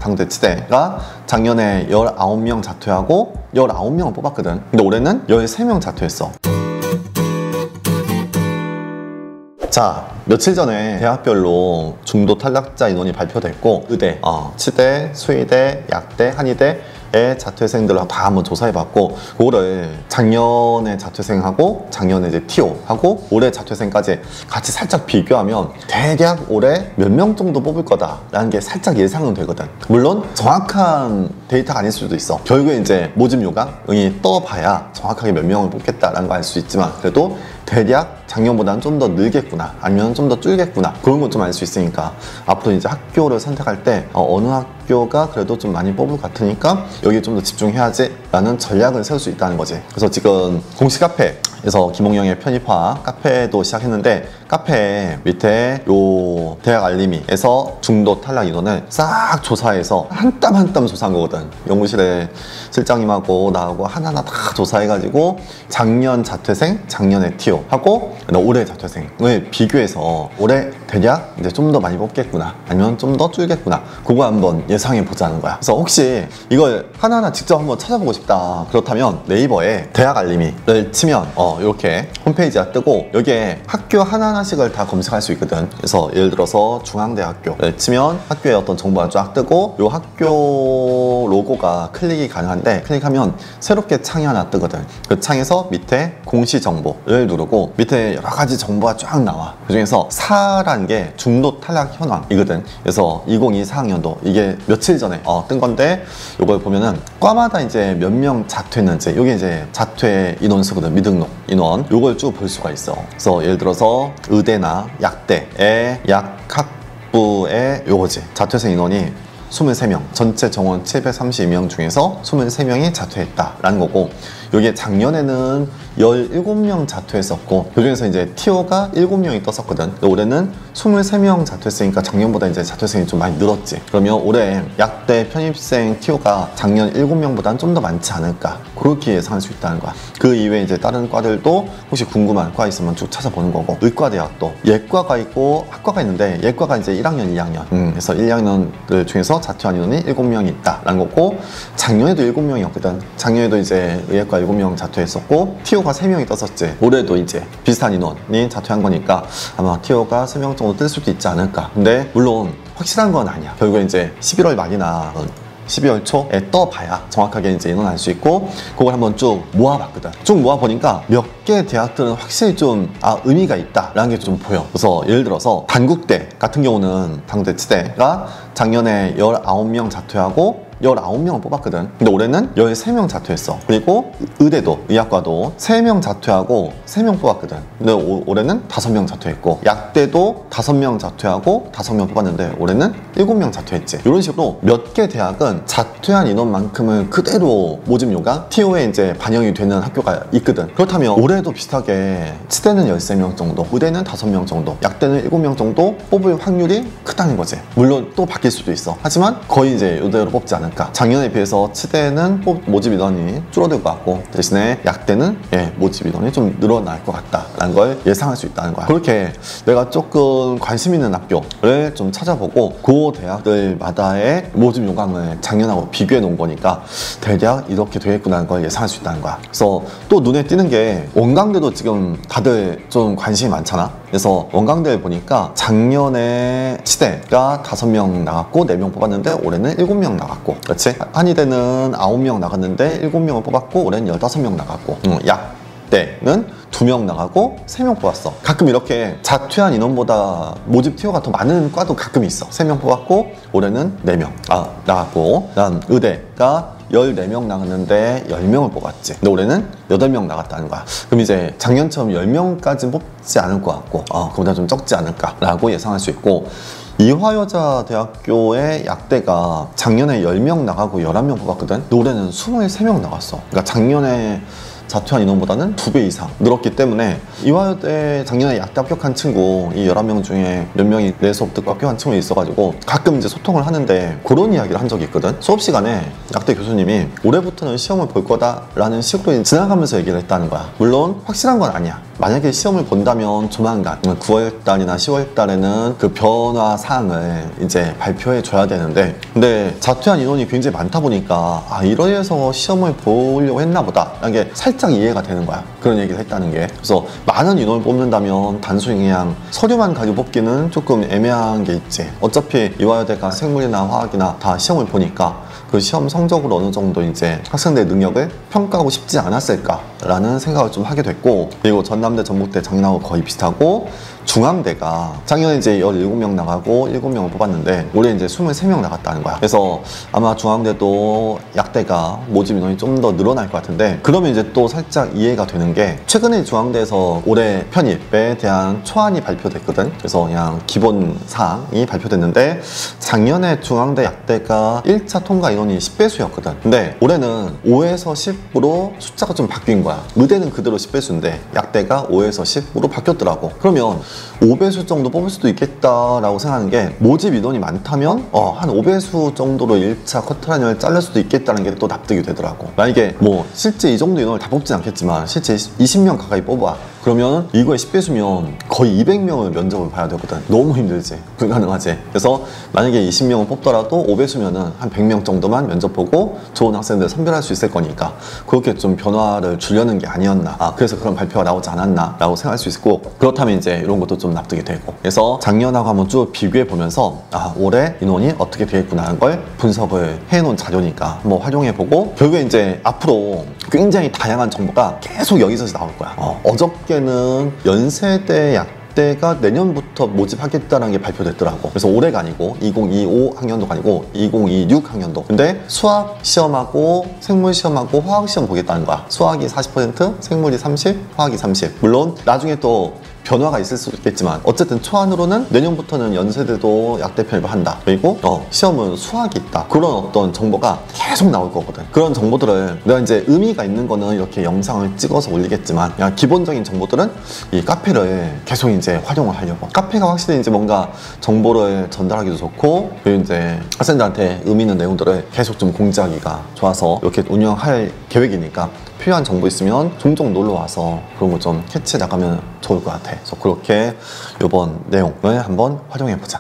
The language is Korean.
당대 치대가 작년에 19명 자퇴하고 19명을 뽑았거든. 근데 올해는 13명 자퇴했어. 자, 며칠 전에 대학별로 중도 탈락자 인원이 발표됐고 의대, 치대, 수의대, 약대, 한의대의 자퇴생들을 다 한번 조사해봤고 그거를 작년에 자퇴생하고 작년에 이제 TO하고 올해 자퇴생까지 같이 살짝 비교하면 대략 올해 몇 명 정도 뽑을 거다라는 게 살짝 예상은 되거든. 물론 정확한 데이터가 아닐 수도 있어. 결국에 이제 모집 요강이 떠봐야 정확하게 몇 명을 뽑겠다라는 거 알 수 있지만 그래도 대략 작년보다는 좀 더 늘겠구나 아니면 좀 더 줄겠구나 그런 건 좀 알 수 있으니까 앞으로 이제 학교를 선택할 때 어느 학교가 그래도 좀 많이 뽑을 것 같으니까 여기에 좀 더 집중해야지 라는 전략을 세울 수 있다는 거지. 그래서 지금 공식 카페에서 김홍영의 편입화 카페도 시작했는데 카페 밑에 요 대학 알림이에서 중도 탈락 인원을 싹 조사해서 한 땀 한 땀 조사한 거거든. 연구실에 실장님하고 나하고 하나하나 다 조사해가지고 작년 자퇴생, 작년에 TO 하고 올해 자퇴생을 비교해서 올해 대략 이제 좀 더 많이 뽑겠구나 아니면 좀 더 줄겠구나 그거 한번 예상해 보자는 거야. 그래서 혹시 이걸 하나하나 직접 한번 찾아보고 싶다 그렇다면 네이버에 대학 알림이를 치면 이렇게 홈페이지가 뜨고 여기에 학교 하나하나씩을 다 검색할 수 있거든. 그래서 예를 들어서 중앙대학교를 치면 학교에 어떤 정보가 쫙 뜨고 이 학교 로고가 클릭이 가능한데 클릭하면 새롭게 창이 하나 뜨거든. 그 창에서 밑에 공시 정보를 누르고 밑에 여러 가지 정보가 쫙 나와. 그 중에서 4라는 게 중도 탈락 현황이거든. 그래서 2024학년도 이게 며칠 전에 뜬 건데 이걸 보면은 과마다 이제 몇 명 자퇴했는지 이게 이제 자퇴 인원수거든. 미등록 인원 이걸 쭉 볼 수가 있어. 그래서 예를 들어서 의대나 약대의 약학부의 요거지. 자퇴생 인원이 23명, 전체 정원 732명 중에서 23명이 자퇴했다라는 거고 여기에 작년에는 17명 자퇴했었고 그중에서 이제 TO가 7명이 떴었거든. 올해는 23명 자퇴했으니까 작년보다 이제 자퇴생이 좀 많이 늘었지. 그러면 올해 약대 편입생 TO가 작년 7명보다는 좀 더 많지 않을까 그렇게 예상할 수 있다는 거야. 그 이외에 이제 다른 과들도 혹시 궁금한 과 있으면 쭉 찾아보는 거고 의과대학도 예과가 있고 학과가 있는데 예과가 이제 1학년, 2학년 그래서 1학년들 중에서 자퇴한 인원이 7명이 있다라는 거고 작년에도 7명이었거든. 작년에도 이제 의예과 7명 자퇴했었고 TO가 3명이 떴었지. 올해도 이제 비슷한 인원이 자퇴한 거니까 아마 TO가 3명 정도 뜰 수도 있지 않을까. 근데 물론 확실한 건 아니야. 결국에 이제 11월 말이나 12월 초에 떠봐야 정확하게 이제 인원 알 수 있고 그걸 한번 쭉 모아봤거든. 쭉 모아보니까 몇 개 대학들은 확실히 좀 의미가 있다라는 게 좀 보여. 그래서 예를 들어서 단국대 같은 경우는 당대 치대가 작년에 19명 자퇴하고 19명을 뽑았거든. 근데 올해는 13명 자퇴했어. 그리고 의대도 의학과도 3명 자퇴하고 3명 뽑았거든. 근데 올해는 5명 자퇴했고 약대도 5명 자퇴하고 5명 뽑았는데 올해는 7명 자퇴했지. 이런 식으로 몇 개 대학은 자퇴한 인원만큼은 그대로 모집 요강 TO에 이제 반영이 되는 학교가 있거든. 그렇다면 올해도 비슷하게 치대는 13명 정도, 의대는 5명 정도, 약대는 7명 정도 뽑을 확률이 크다는 거지. 물론 또 바뀔 수도 있어. 하지만 거의 이제 이대로 뽑지 않을까. 작년에 비해서 치대는 모집 인원이 줄어들 것 같고 대신에 약대는 모집 인원이 좀 늘어날 것 같다라는 걸 예상할 수 있다는 거야. 그렇게 내가 조금 관심 있는 학교를 좀 찾아보고 그 대학들마다의 모집 요강을 작년하고 비교해 놓은 거니까 대략 이렇게 되겠구나라는 걸 예상할 수 있다는 거야. 그래서 또 눈에 띄는 게 원광대도 지금 다들 좀 관심이 많잖아. 그래서 원광대를 보니까 작년에 치대가 5명 나갔고 4명 뽑았는데 올해는 7명 나갔고 그렇지? 한의대는 9명 나갔는데 7명을 뽑았고 올해는 15명 나갔고 약대는 2명 나가고 3명 뽑았어. 가끔 이렇게 자퇴한 인원보다 모집 TO가 더 많은 과도 가끔 있어. 3명 뽑았고 올해는 4명 나갔고 그다음 의대가 14명 나갔는데 10명을 뽑았지. 근데 올해는 8명 나갔다는 거야. 그럼 이제 작년처럼 10명까지는 뽑지 않을 것 같고 그보다 좀 적지 않을까 라고 예상할 수 있고 이화여자대학교의 약대가 작년에 10명 나가고 11명 뽑았거든. 근데 올해는 23명 나갔어. 그러니까 작년에 자퇴한 인원보다는 2배 이상 늘었기 때문에 이화여대 작년에 약대 합격한 친구 이 11명 중에 몇 명이 내 수업 듣고 합격한 친구가 있어가지고 가끔 이제 소통을 하는데 그런 이야기를 한 적이 있거든. 수업 시간에 약대 교수님이 올해부터는 시험을 볼 거다 라는 식으로 지나가면서 얘기를 했다는 거야. 물론 확실한 건 아니야. 만약에 시험을 본다면 조만간 9월 달이나 10월 달에는 그 변화 사항을 이제 발표해 줘야 되는데, 근데 자퇴한 인원이 굉장히 많다 보니까 이러해서 시험을 보려고 했나 보다 라는 게 살짝 이해가 되는 거야. 그런 얘기를 했다는 게. 그래서 많은 인원을 뽑는다면 단순히 그냥 서류만 가지고 뽑기는 조금 애매한 게 있지. 어차피 이화여대가 생물이나 화학이나 다 시험을 보니까 그 시험 성적으로 어느 정도 이제 학생들의 능력을 평가하고 싶지 않았을까라는 생각을 좀 하게 됐고, 그리고 전남대, 전북대 작년하고 거의 비슷하고, 중앙대가 작년에 이제 17명 나가고 7명을 뽑았는데 올해 이제 23명 나갔다는 거야. 그래서 아마 중앙대도 약대가 모집 인원이 좀 더 늘어날 것 같은데, 그러면 이제 또 살짝 이해가 되는 게, 최근에 중앙대에서 올해 편입에 대한 초안이 발표됐거든. 그래서 그냥 기본 사항이 발표됐는데, 작년에 중앙대 약대가 1차 통과 인원이 10배수였거든. 근데 올해는 5에서 10으로 숫자가 좀 바뀐 거야. 의대는 그대로 10배수인데 약대가 5에서 10으로 바뀌었더라고. 그러면 5배수 정도 뽑을 수도 있겠다라고 생각하는 게, 모집 인원이 많다면 한 5배수 정도로 1차 커트라인을 자를 수도 있겠다는 게 또 납득이 되더라고. 만약에 뭐 실제 이 정도 인원을 다 뽑진 않겠지만 실제 20명 가까이 뽑아. 그러면 이거에 10배수면 거의 200명을 면접을 봐야 되거든. 너무 힘들지. 불가능하지. 그래서 만약에 20명을 뽑더라도 5배수면은 한 100명 정도만 면접 보고 좋은 학생들 선별할 수 있을 거니까 그렇게 좀 변화를 주려는 게 아니었나. 그래서 그런 발표가 나오지 않았나 라고 생각할 수 있고, 그렇다면 이제 이런 것도 좀 납득이 되고. 그래서 작년하고 한번 쭉 비교해 보면서 올해 인원이 어떻게 되겠구나 하는 걸 분석을 해놓은 자료니까 한번 활용해 보고, 결국에 이제 앞으로 굉장히 다양한 정보가 계속 여기저기서 나올 거야. 어저께는 연세대 약대가 내년부터 모집하겠다는 게 발표됐더라고. 그래서 올해가 아니고 2025 학년도가 아니고 2026 학년도. 근데 수학 시험하고 생물 시험하고 화학 시험 보겠다는 거야. 수학이 40%, 생물이 30, 화학이 30. 물론 나중에 또 변화가 있을 수 있겠지만 어쨌든 초안으로는 내년부터는 연세대도 약대 편입을 한다. 그리고 시험은 수학이 있다. 그런 어떤 정보가 계속 나올 거거든. 그런 정보들을 내가 이제 의미가 있는 거는 이렇게 영상을 찍어서 올리겠지만, 그냥 기본적인 정보들은 이 카페를 계속 이제 활용을 하려고. 카페가 확실히 이제 뭔가 정보를 전달하기도 좋고, 그리고 이제 학생들한테 의미 있는 내용들을 계속 좀 공지하기가 좋아서 이렇게 운영할 계획이니까, 필요한 정보 있으면 종종 놀러 와서 그런 거 좀 캐치해 나가면 좋을 것 같아. 그래서 그렇게 이번 내용을 한번 활용해 보자.